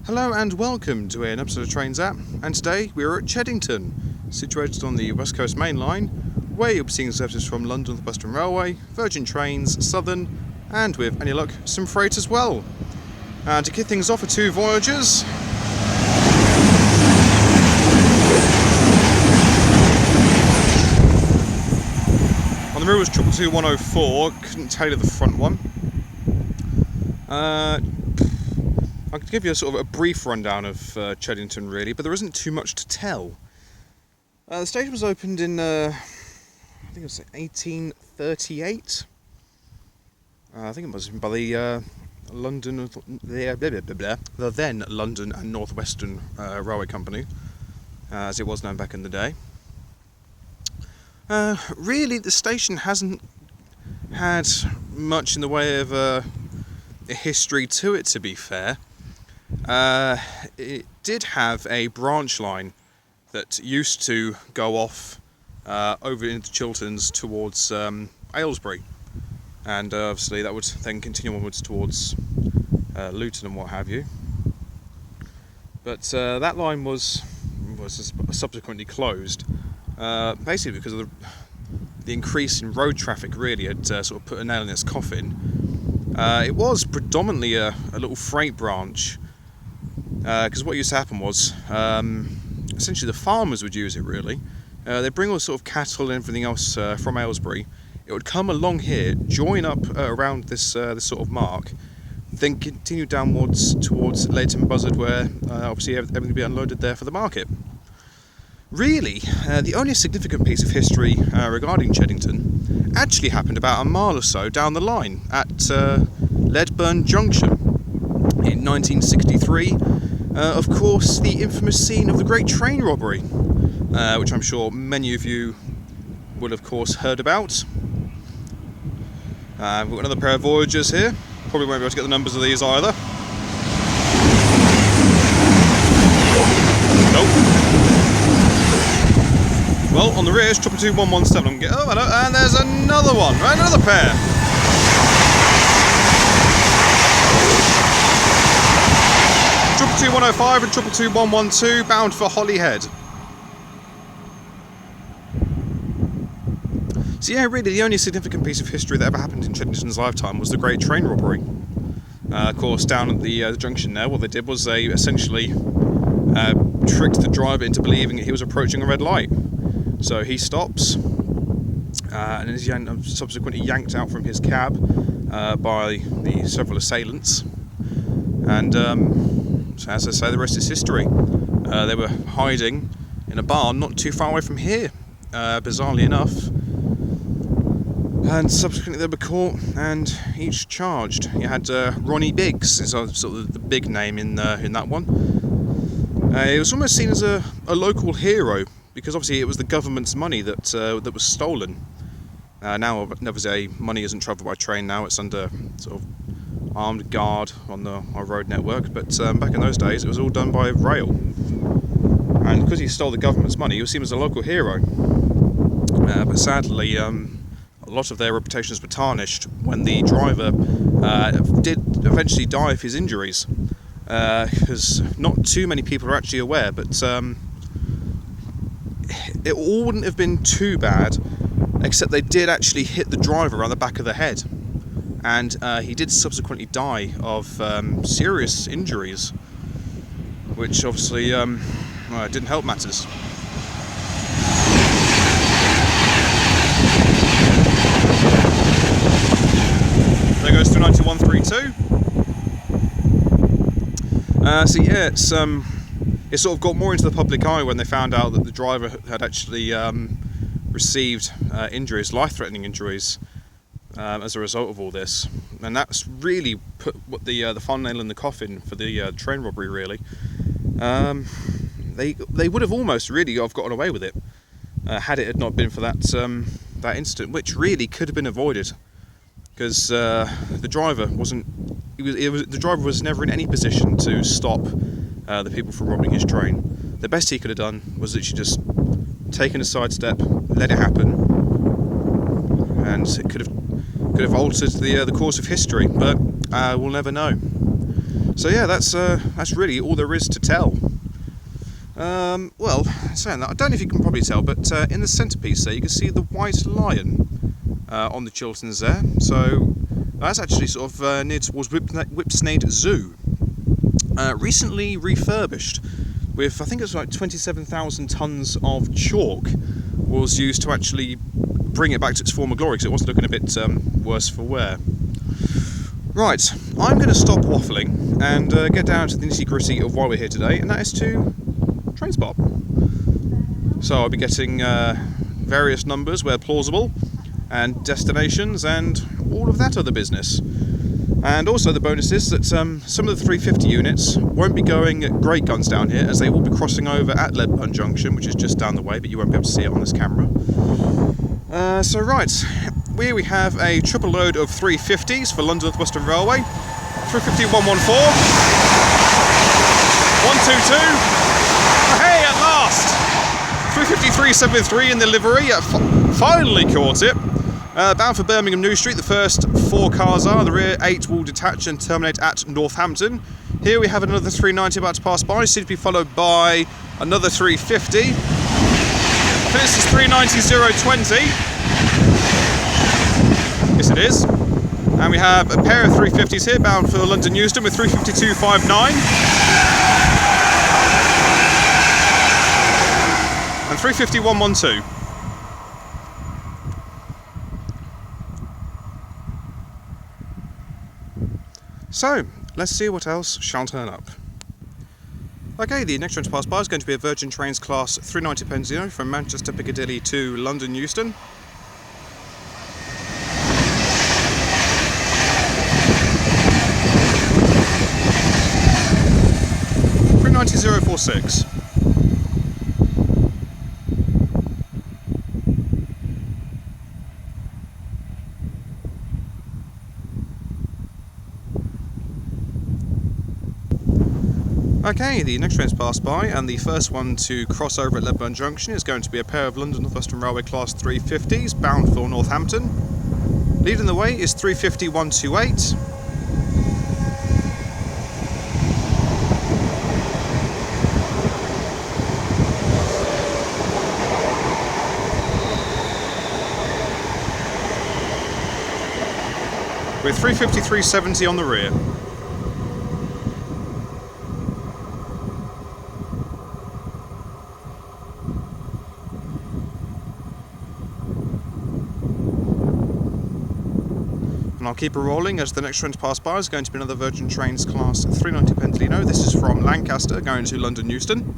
Hello and welcome to an episode of Trains App, and today we're at Cheddington, situated on the West Coast Mainline, where you'll be seeing services from London Northwestern Railway, Virgin Trains, Southern, and with any luck, some freight as well. And to kick things off are two voyages. On the route was 22104, couldn't tell you the front one. I could give you a sort of a brief rundown of Cheddington really, but there isn't too much to tell. The station was opened in, I think it was 1838. I think it was by the the then London and Northwestern Railway Company, as it was known back in the day. Really, the station hasn't had much in the way of a history to it, to be fair. It did have a branch line that used to go off over into Chilterns towards Aylesbury, and obviously that would then continue onwards towards Luton and what have you. But that line was subsequently closed, basically because of the increase in road traffic. Really had sort of put a nail in its coffin. It was predominantly a little freight branch. Because what used to happen was, essentially the farmers would use it really. They'd bring all sort of cattle and everything else from Aylesbury. It would come along here, join up around this sort of mark, then continue downwards towards Leighton Buzzard, where obviously everything would be unloaded there for the market. Really, the only significant piece of history regarding Cheddington actually happened about a mile or so down the line at Ledburn Junction in 1963. Of course, the infamous scene of the Great Train Robbery, which I'm sure many of you will of course heard about. We've got another pair of voyagers here. Probably won't be able to get the numbers of these either. Nope. Well, on the rear is 22117. Oh, hello, and there's another one, right? Another pair. 22105 and 22112 bound for Holyhead. So yeah, really the only significant piece of history that ever happened in Cheddington's lifetime was the Great Train Robbery. Of course, down at the junction there, what they did was they essentially tricked the driver into believing that he was approaching a red light. So he stops, and is subsequently yanked out from his cab by the several assailants. And so as I say, the rest is history. They were hiding in a barn not too far away from here, bizarrely enough. And subsequently they were caught and each charged. You had Ronnie Biggs, is sort of the big name in that one. He was almost seen as a local hero, because obviously it was the government's money that was stolen. Now, obviously, money isn't travelled by train now, it's under sort of armed guard on our road network, but back in those days it was all done by rail, and because he stole the government's money he was seen as a local hero, but sadly a lot of their reputations were tarnished when the driver did eventually die of his injuries, because not too many people are actually aware, but it all wouldn't have been too bad except they did actually hit the driver around the back of the head. And he did subsequently die of serious injuries, which obviously didn't help matters. There goes 29132. So yeah, it sort of got more into the public eye when they found out that the driver had actually received injuries, life-threatening injuries, as a result of all this, and that's really put what the final nail in the coffin for the train robbery. Really, they would have almost really have gotten away with it had it had not been for that incident, which really could have been avoided, because the driver the driver was never in any position to stop the people from robbing his train. The best he could have done was literally just taken a sidestep, let it happen, and it could have altered the course of history, but we'll never know. So yeah, that's really all there is to tell. Well, saying that, I don't know if you can probably tell, but in the centrepiece there you can see the white lion on the Chilterns there. So that's actually sort of near towards Whipsnade Zoo. Recently refurbished with, I think it was like 27,000 tonnes of chalk was used to actually bring it back to its former glory, because it was looking a bit worse for wear. Right, I'm going to stop waffling and get down to the nitty-gritty of why we're here today, and that is to train spot. So I'll be getting various numbers where plausible, and destinations, and all of that other business. And also the bonus is that some of the 350 units won't be going at great guns down here, as they will be crossing over at Ledburn Junction, which is just down the way, but you won't be able to see it on this camera. So right, here we have a triple load of 350s for London Northwestern Railway. 350 114, 122, hey, at last! 350 373 in the livery, finally caught it. Bound for Birmingham New Street, the first 4 cars are, the rear 8 will detach and terminate at Northampton. Here we have another 390 about to pass by, soon to be followed by another 350. This is 390-020. Yes it is. And we have a pair of 350s here bound for London Euston with 352.59. And 350-112. So, let's see what else shall turn up. Okay, the next train to pass by is going to be a Virgin Trains Class 390 Penzino from Manchester Piccadilly to London Euston. .046. Okay, the next train's passed by, and the first one to cross over at Ledburn Junction is going to be a pair of London Northwestern Railway Class 350s bound for Northampton. Leading the way is 350-128. With 350-370 on the rear. And I'll keep it rolling as the next train to pass by is going to be another Virgin Trains Class 390 Pendolino. This is from Lancaster going to London Euston.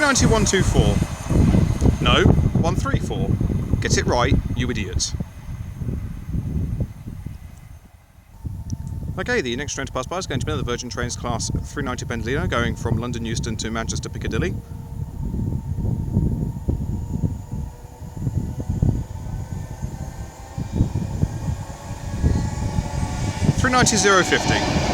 .124. No, 134. Get it right, you idiot. Okay, the next train to pass by is going to be another Virgin Trains Class 390 Pendolino going from London Euston to Manchester Piccadilly. .390-050.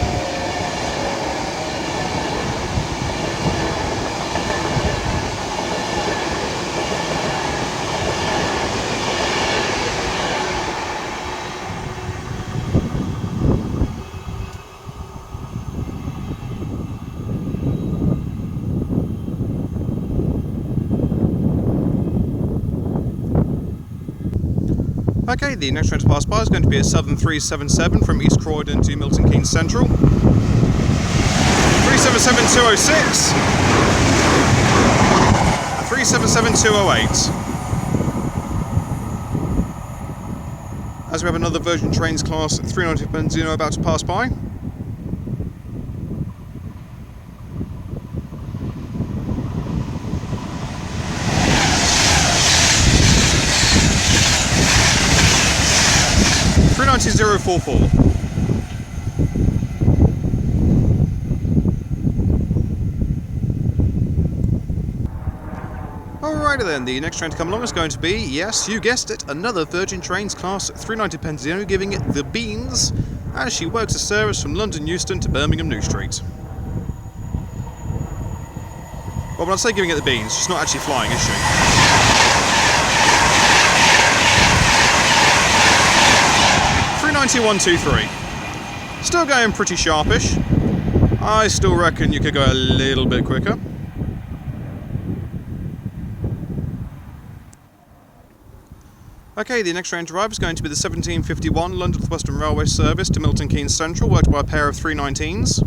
Okay, the next train to pass by is going to be a Southern 377 from East Croydon to Milton Keynes Central. 377-206. 377-208. As we have another Virgin Trains Class 390 Penzino about to pass by. .044. Alrighty then, the next train to come along is going to be, yes, you guessed it, another Virgin Trains Class 390 Penzino, giving it the beans as she works a service from London Euston to Birmingham New Street. Well, when I say giving it the beans, she's not actually flying, is she? 39123. Still going pretty sharpish. I still reckon you could go a little bit quicker. Okay, the next train to arrive is going to be the 1751 London Northwestern Railway service to Milton Keynes Central, worked by a pair of 319s.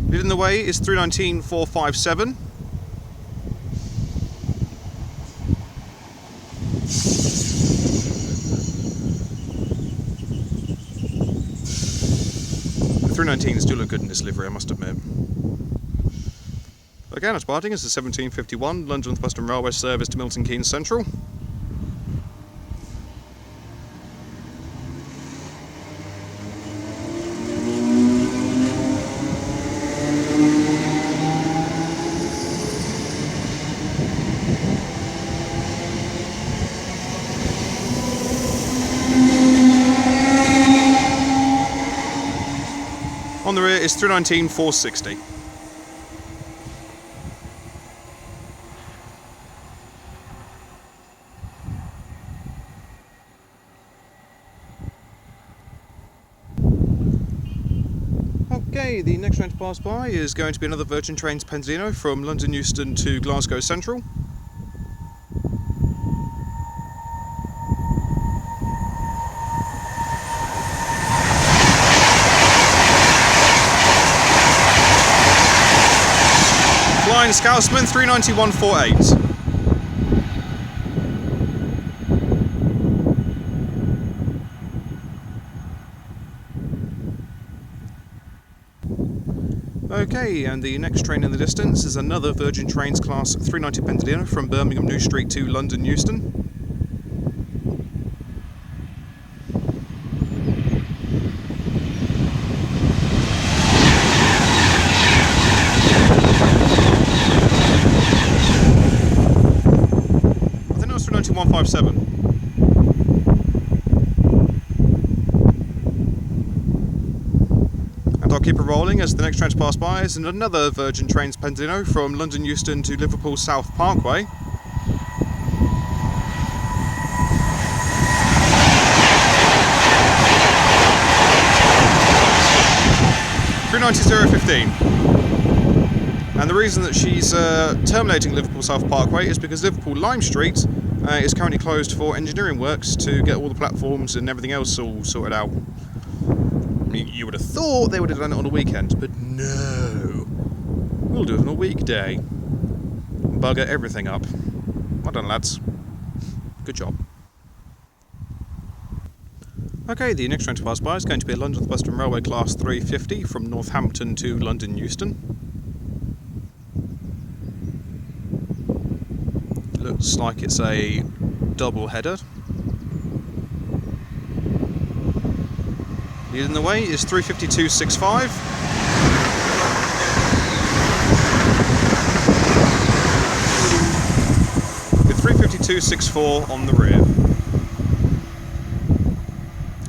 Leading the way is 319457. The 319s do look good in this livery, I must admit. Again, it's departing is the 1751 London Northwestern Railway service to Milton Keynes Central. On the rear is 319-460. Okay, the next train to pass by is going to be another Virgin Trains Penzino from London Euston to Glasgow Central. Flying Scousman 39148. Okay, and the next train in the distance is another Virgin Trains Class 390 Penzino from Birmingham New Street to London Euston. I think it was 39157. I'll keep it rolling as the next train to pass by is another Virgin Trains Penzino from London Euston to Liverpool South Parkway. (390.015). And the reason that she's terminating Liverpool South Parkway is because Liverpool Lime Street is currently closed for engineering works to get all the platforms and everything else all sorted out. You would have thought they would have done it on a weekend, but no. We'll do it on a weekday. Bugger everything up. Well done, lads. Good job. Okay, the next train to pass by is going to be a London Northwestern Railway Class 350 from Northampton to London Euston. Looks like it's a double header. Leading the way is 352.65. With 352.64 on the rear.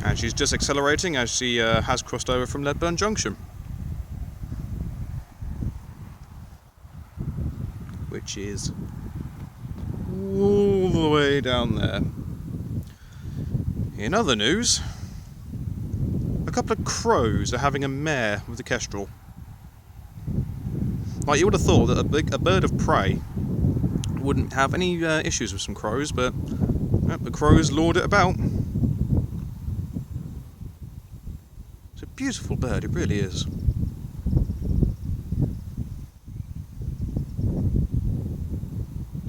And she's just accelerating as she has crossed over from Ledburn Junction. Which is all the way down there. In other news, a couple of crows are having a mare with the kestrel. Like, you would have thought that a bird of prey wouldn't have any issues with some crows, but the crows lord it about. It's a beautiful bird, it really is.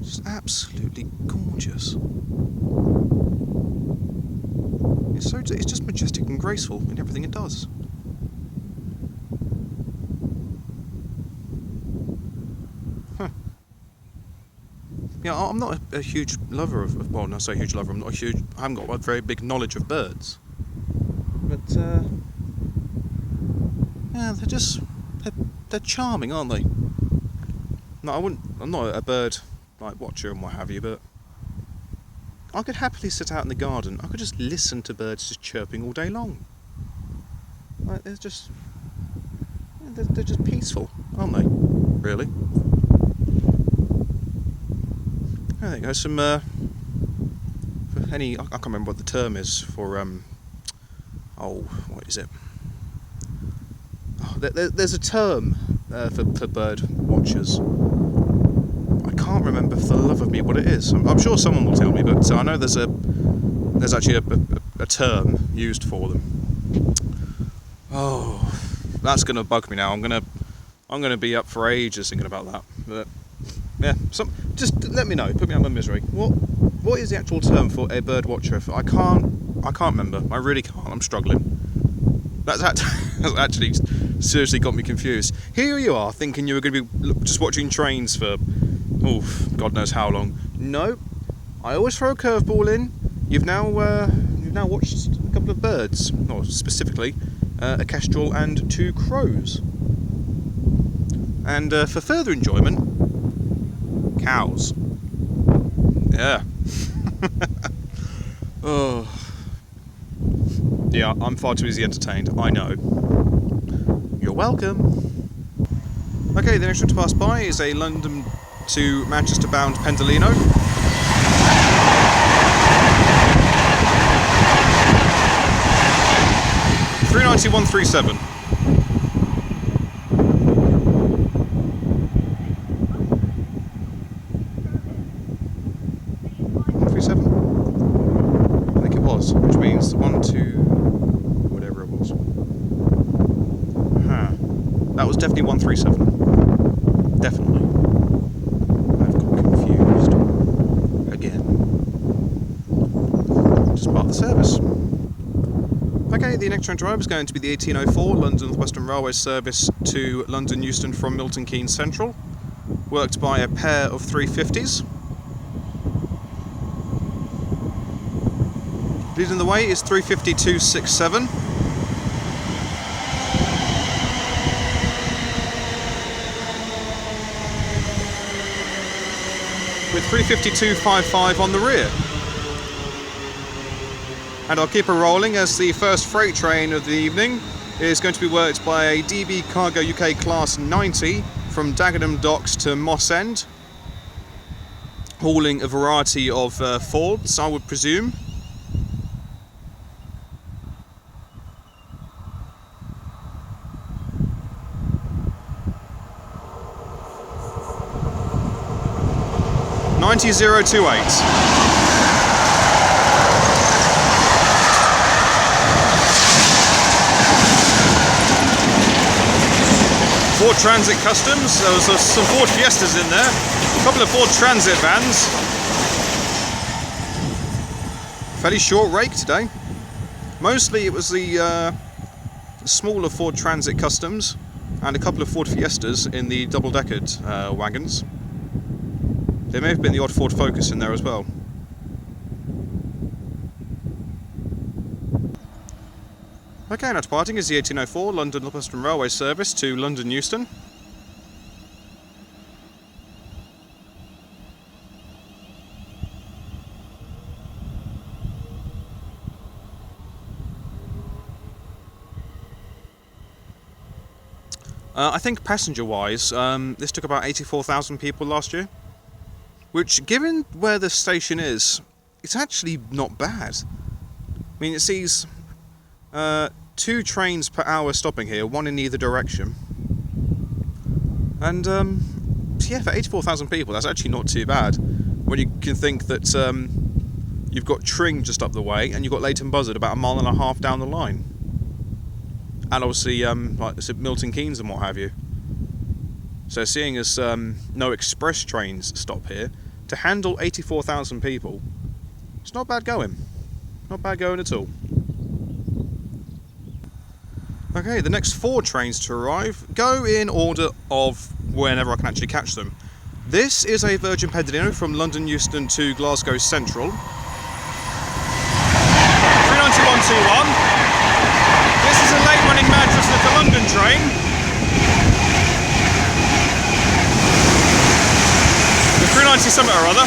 Just absolutely gorgeous. It's just majestic and graceful in everything it does. Huh. Yeah, I'm not a huge lover of well, no, I say huge lover. I haven't got a very big knowledge of birds, but yeah, they're charming, aren't they? No, I'm not a bird like watcher and what have you, but I could happily sit out in the garden. I could just listen to birds just chirping all day long. Like, they're just peaceful, aren't they? Really. Oh, there you go. Some for any, I can't remember what the term is for what is it? Oh, there's a term for bird watchers. I can't remember for the love of me what it is. I'm sure someone will tell me, but I know there's actually a term used for them. Oh, that's gonna bug me now. I'm gonna be up for ages thinking about that. But yeah, just let me know. Put me out of my misery. What is the actual term for a bird watcher? I can't remember. I really can't. I'm struggling. That's actually seriously got me confused. Here you are thinking you were going to be just watching trains for, God knows how long. No, I always throw a curveball in. You've now watched a couple of birds, or specifically a kestrel and 2 crows. And for further enjoyment, cows. Yeah. Oh. Yeah, I'm far too easily entertained, I know. You're welcome. Okay, the next one to pass by is a London to Manchester bound Pendolino. 39137. Which means 1, 2, whatever it was. That was definitely 137. Definitely. I've got confused again. Just part of the service. Okay, the next train to arrive is going to be the 1804 London Northwestern Railway service to London Euston from Milton Keynes Central, worked by a pair of 350s. Leading the way is 35267. With 35255 on the rear. And I'll keep her rolling as the first freight train of the evening is going to be worked by a DB Cargo UK Class 90 from Dagenham Docks to Moss End, hauling a variety of Fords, I would presume. Ford Transit Customs. There was some Ford Fiestas in there, a couple of Ford Transit vans. Fairly short rake today. Mostly it was the smaller Ford Transit Customs and a couple of Ford Fiestas in the double-deckered wagons. There may have been the odd Ford Focus in there as well. Okay, now departing is the 1804 London Northwestern Railway service to London Euston. I think passenger-wise, this took about 84,000 people last year. Which, given where the station is, it's actually not bad. I mean, it sees 2 trains per hour stopping here, 1 in either direction. And, yeah, for 84,000 people, that's actually not too bad. When you can think that you've got Tring just up the way, and you've got Leighton Buzzard about 1.5 miles down the line. And obviously, like I said, Milton Keynes and what have you. So seeing as no express trains stop here, to handle 84,000 people, it's not bad going. Not bad going at all. Okay, the next 4 trains to arrive go in order of whenever I can actually catch them. This is a Virgin Pendolino from London Euston to Glasgow Central. 39121. This is a late running Manchester to London train. The 390 something or other.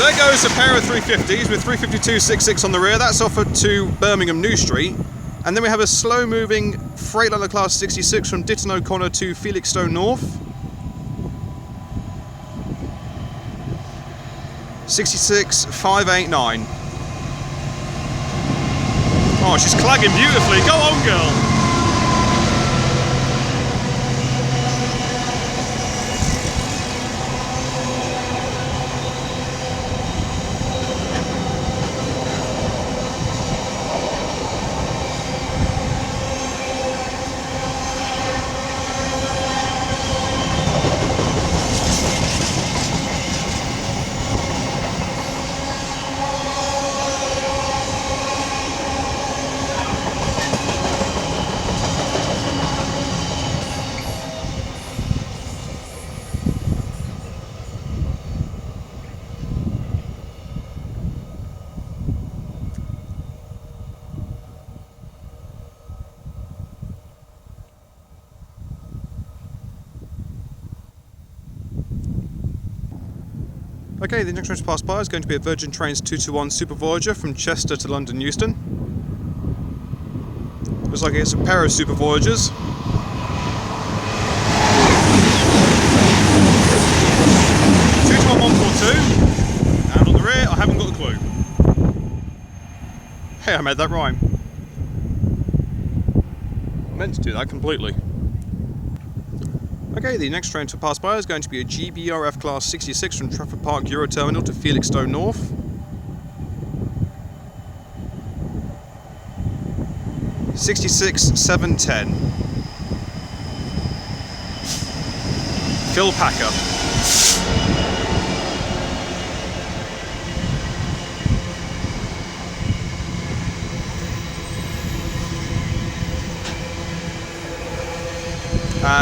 There goes a pair of 350s with 352.66 on the rear. That's offered to Birmingham New Street. And then we have a slow-moving Freightliner Class 66 from Ditton O'Connor to Felixstowe North. 66.589. Oh, she's clagging beautifully. Go on, girl. Okay, the next train to pass by is going to be a Virgin Trains 221 Super Voyager from Chester to London Euston. Looks like it's a pair of Super Voyagers. And on the rear, I haven't got a clue. Hey, I made that rhyme. I meant to do that completely. Okay, the next train to pass by is going to be a GRBF Class 66 from Trafford Park Euroterminal to Felixstowe North. $66,710. Phil Packer.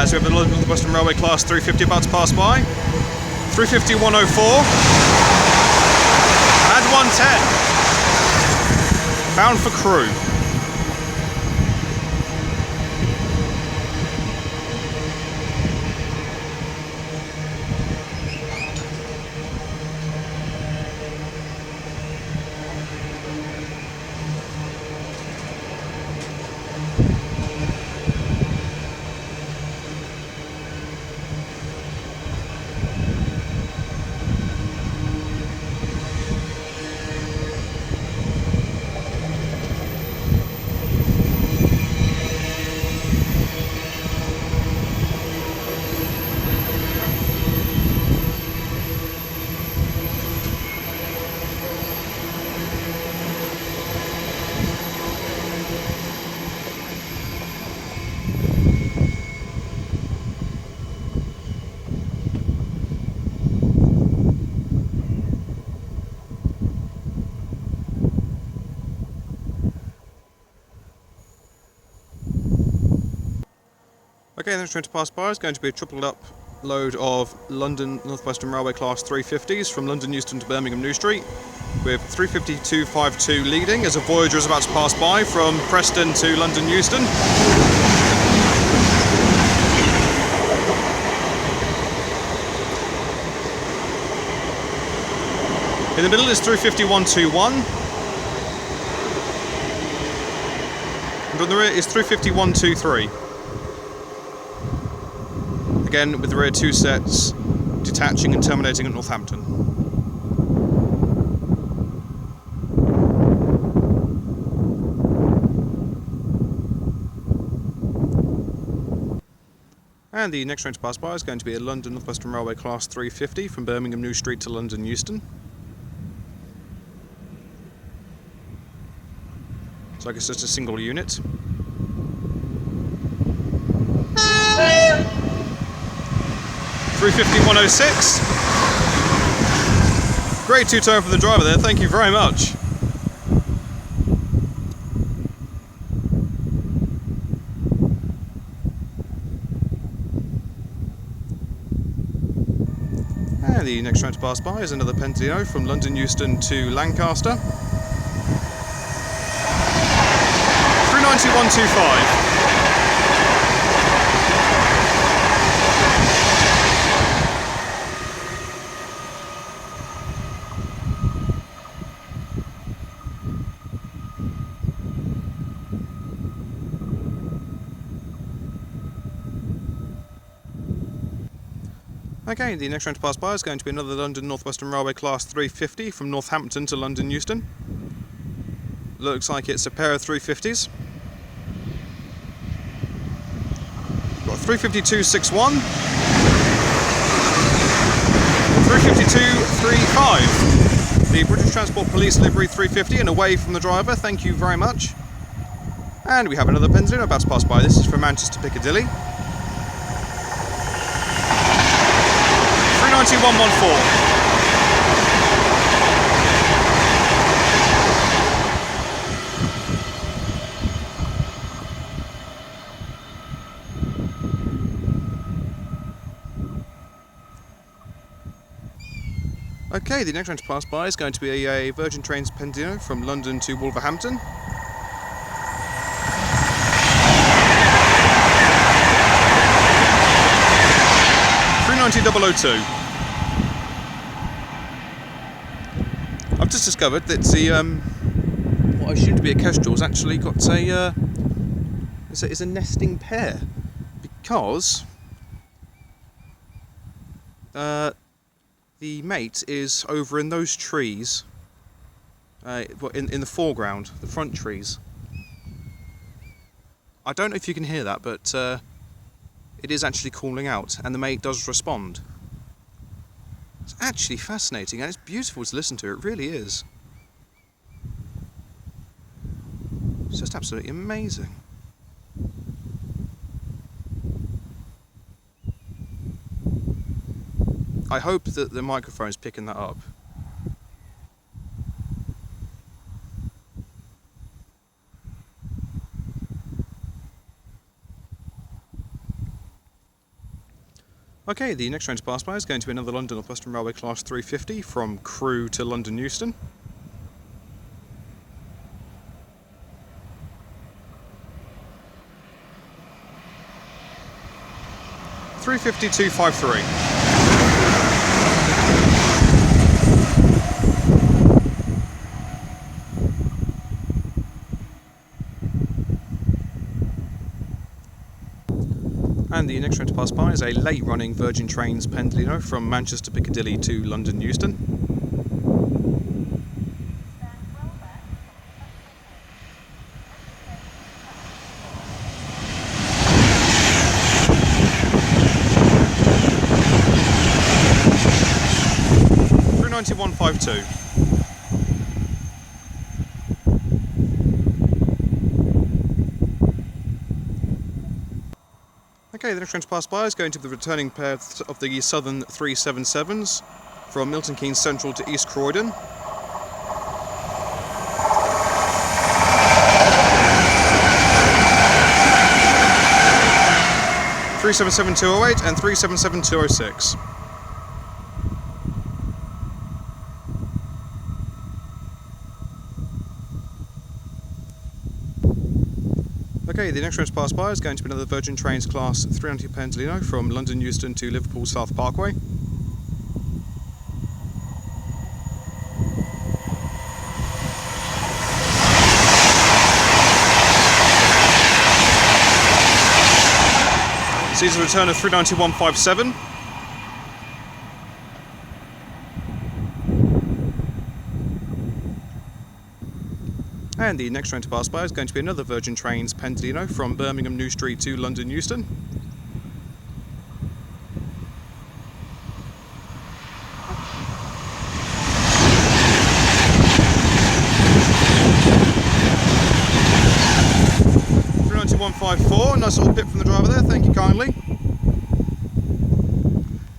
So we have the London Northwestern Railway Class 350 about to pass by. 350 104 and 110. Bound for Crewe. Okay, the next train to pass by is going to be a tripled up load of London Northwestern Railway Class 350s from London Euston to Birmingham New Street, with 352.52 leading as a Voyager is about to pass by from Preston to London Euston. In the middle is 350.121. And on the rear is 350.123. Again, with the rear two sets detaching and terminating at Northampton. And the next train to pass by is going to be a London Northwestern Railway Class 350 from Birmingham New Street to London Euston. So I guess just a single unit. $350.106. Great two-tone from the driver there, thank you very much. And the next train to pass by is another Pentino from London Euston to Lancaster. 391.25. Okay, the next train to pass by is going to be another London Northwestern Railway Class 350 from Northampton to London Euston. Looks like it's a pair of 350s. We've got 352.61, 352.35. The British Transport Police livery 350 and away from the driver, thank you very much. And we have another Pendulino about to pass by. This is from Manchester Piccadilly. 391.14. Okay, the next train to pass by is going to be a Virgin Trains Pendulino from London to Wolverhampton. 390.002. I've just discovered that the what I assumed to be a kestrel has actually got a is a nesting pair, because the mate is over in those trees, in the foreground, the front trees. I don't know if you can hear that, but it is actually calling out, and the mate does respond. It's actually fascinating, and it's beautiful to listen to, it really is. It's just absolutely amazing. I hope that the microphone is picking that up. Okay, the next train to pass by is going to be another London Northwestern Railway Class 350 from Crewe to London Euston. 352.53. And the next train to pass by is a late running Virgin Trains Pendulino from Manchester Piccadilly to London Euston. .152. Okay, the next train to pass by is going to be the returning pair of the Southern 377s from Milton Keynes Central to East Croydon. 377.208 and 377.206. Okay, the next train to pass by is going to be another Virgin Trains Class 390 Pendulino from London Euston to Liverpool South Parkway. Sees a return of 391.57. And the next train to pass by is going to be another Virgin Trains Pendulino from Birmingham New Street to London Euston. .154, nice little bit from the driver there, thank you kindly.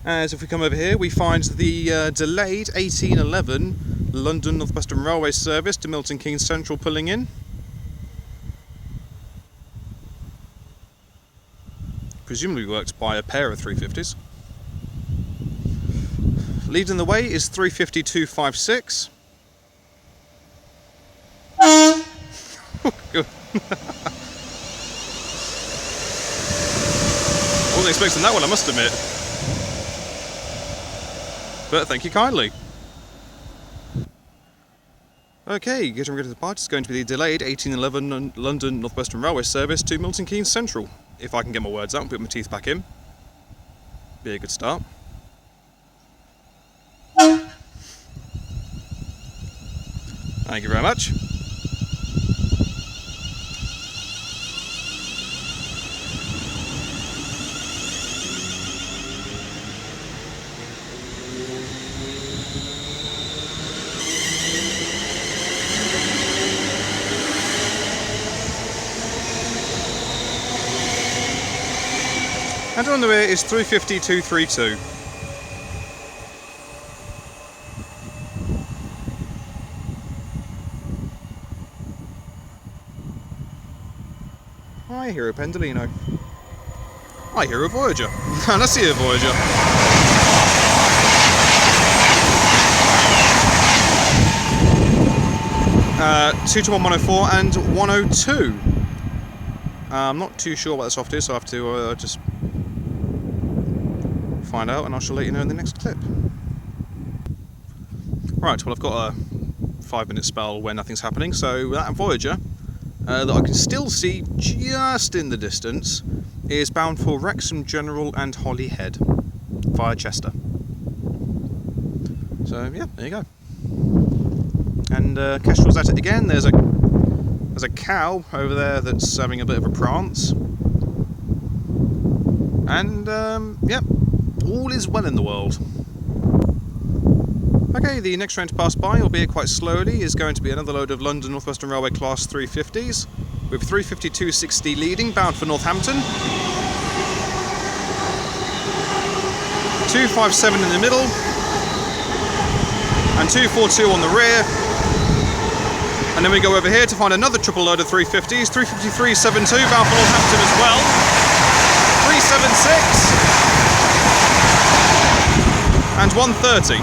As if we come over here, we find the delayed 1811 London Northwestern Railway service to Milton Keynes Central pulling in. Presumably worked by a pair of 350s. Leading the way is 352.56. Good. Wasn't expecting that one, I must admit. But thank you kindly. Okay, getting rid of the part is going to be the delayed 1811 London Northwestern Railway service to Milton Keynes Central. If I can get my words out and put my teeth back in. Be a good start. Thank you very much. And on the rear is 350-232. I hear a Pendolino. I hear a Voyager. And I see a Voyager. 221-104 and 102. I'm not too sure what the soft is, so I have to just find out, and I shall let you know in the next clip. Right, well, I've got a 5-minute spell where nothing's happening, so that Voyager that I can still see just in the distance is bound for Wrexham General and Holyhead via Chester. So yeah, there you go. And Kestrel's at it again. There's a cow over there that's having a bit of a prance, and yep, all is well in the world. Okay, the next train to pass by, albeit quite slowly, is going to be another load of London Northwestern Railway Class 350s, with 352.60 leading, bound for Northampton. 257 in the middle, and 242 on the rear. And then we go over here to find another triple load of 350s, 353.72, bound for Northampton as well. 376 and 130.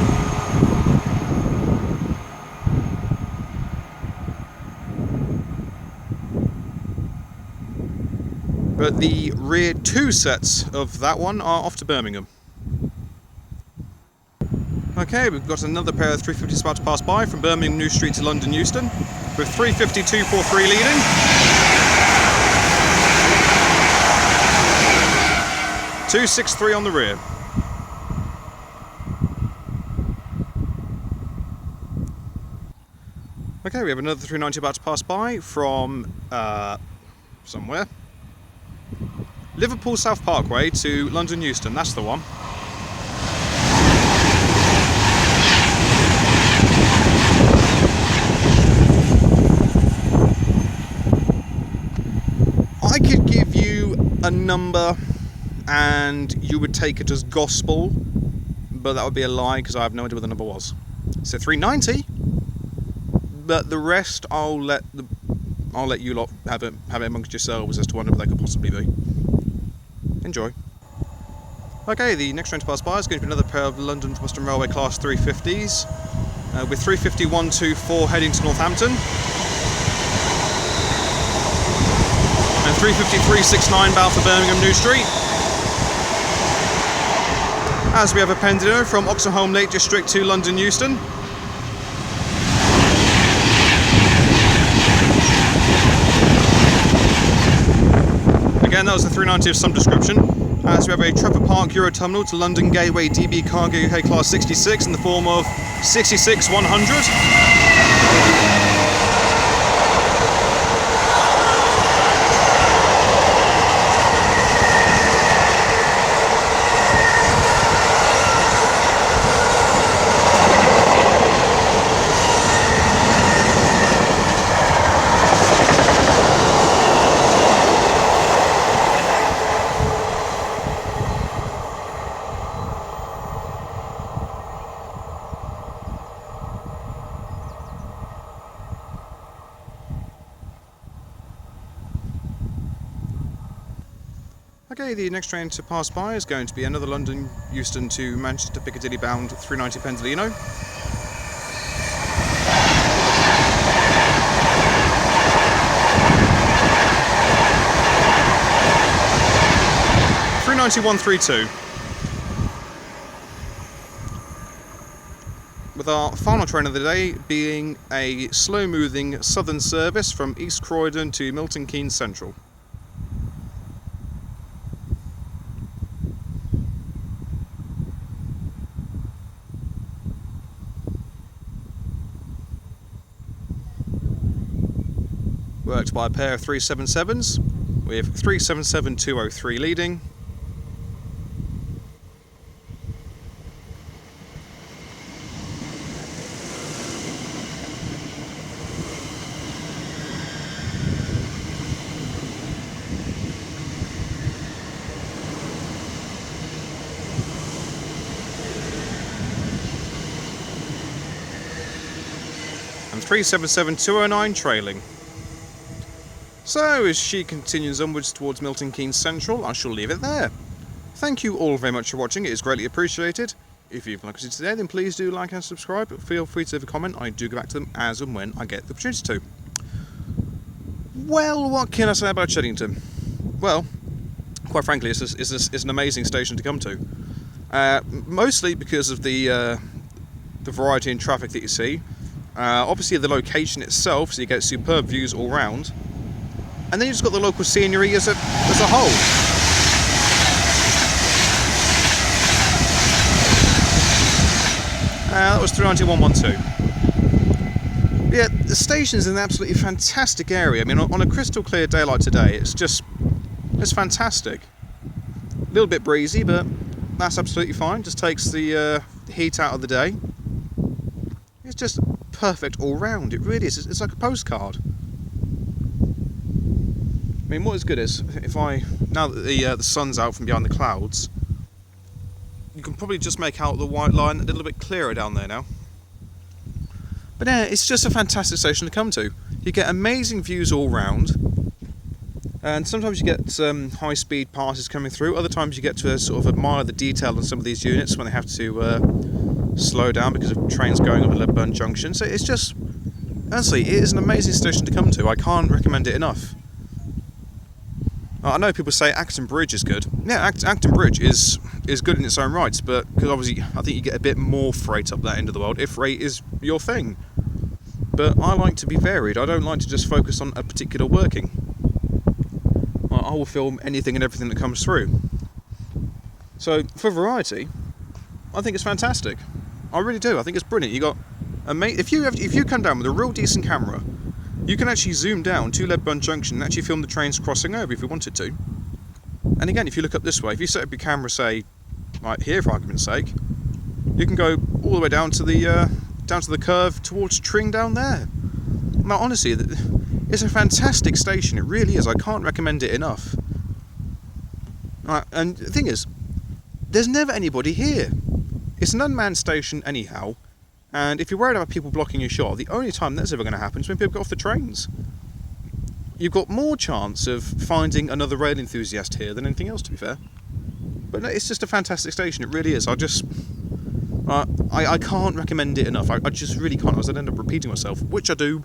But the rear two sets of that one are off to Birmingham. Okay, we've got another pair of 350s about to pass by from Birmingham New Street to London Euston, with 352.43 leading. .263 on the rear. Okay, we have another 390 about to pass by from somewhere. Liverpool South Parkway to London Euston, that's the one. I could give you a number and you would take it as gospel, but that would be a lie because I have no idea what the number was. So 390, but the rest I'll let you lot have it amongst yourselves as to what number they could possibly be. Enjoy. Okay, the next train to pass by is going to be another pair of London Northwestern Railway Class 350s, with 351.24 heading to Northampton. And 353.69 bound for Birmingham New Street. As we have a Pendolino from Oxenholme Lake District to London Euston. Again, that was a 390 of some description. As we have a Trafford Park Euro Terminal to London Gateway DB Cargo UK Class 66 in the form of 66-100. Okay, the next train to pass by is going to be another London Euston to Manchester Piccadilly bound 390 Pendolino. .390.132. With our final train of the day being a slow-moving southern service from East Croydon to Milton Keynes Central. worked by a pair of 377s with 377203 leading. And 377209 trailing. So as she continues onwards towards Milton Keynes Central, I shall leave it there. Thank you all very much for watching, it is greatly appreciated. If you've liked it today, then please do like and subscribe. Feel free to leave a comment, I do go back to them as and when I get the opportunity to. Well, what can I say about Cheddington? Well, quite frankly, it's an amazing station to come to. Mostly because of the variety in traffic that you see. Obviously the location itself, so you get superb views all round. And then you've just got the local scenery as a whole. That was 39112. Yeah, the station's in an absolutely fantastic area. I mean, on a crystal clear day like today, it's fantastic. A little bit breezy, but that's absolutely fine. Just takes the heat out of the day. It's just perfect all round. It really is. It's like a postcard. I mean, what is good is now that the sun's out from behind the clouds, you can probably just make out the white line a little bit clearer down there now. But yeah, it's just a fantastic station to come to. You get amazing views all round, and sometimes you get high-speed passes coming through. Other times you get to sort of admire the detail on some of these units when they have to slow down because of trains going over Ledburn Junction. So it's just, honestly, it is an amazing station to come to. I can't recommend it enough. I know people say Acton Bridge is good. Yeah, Acton Bridge is good in its own rights, but because obviously I think you get a bit more freight up that end of the world if freight is your thing. But I like to be varied. I don't like to just focus on a particular working. I will film anything and everything that comes through. So for variety, I think it's fantastic. I really do. I think it's brilliant. You got if you come down with a real decent camera, you can actually zoom down to Ledburn Junction and actually film the trains crossing over if you wanted to. And again, if you look up this way, if you set up your camera, say, right here for argument's sake, you can go all the way down to the curve towards Tring down there. Now, honestly, it's a fantastic station. It really is. I can't recommend it enough. And the thing is, there's never anybody here. It's an unmanned station anyhow. And if you're worried about people blocking your shot, the only time that's ever going to happen is when people get off the trains. You've got more chance of finding another rail enthusiast here than anything else, to be fair. But no, it's just a fantastic station, it really is. I can't recommend it enough. I just really can't, as I'd end up repeating myself, which I do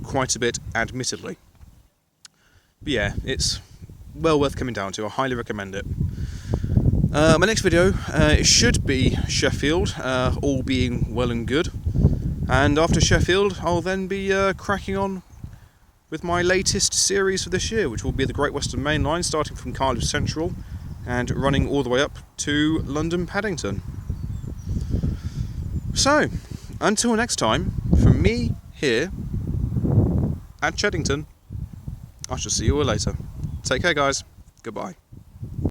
quite a bit, admittedly. But yeah, it's well worth coming down to. I highly recommend it. My next video, it should be Sheffield, all being well and good. And after Sheffield, I'll then be cracking on with my latest series for this year, which will be the Great Western Mainline, starting from Cardiff Central and running all the way up to London Paddington. So, until next time, from me here at Cheddington, I shall see you all later. Take care, guys. Goodbye.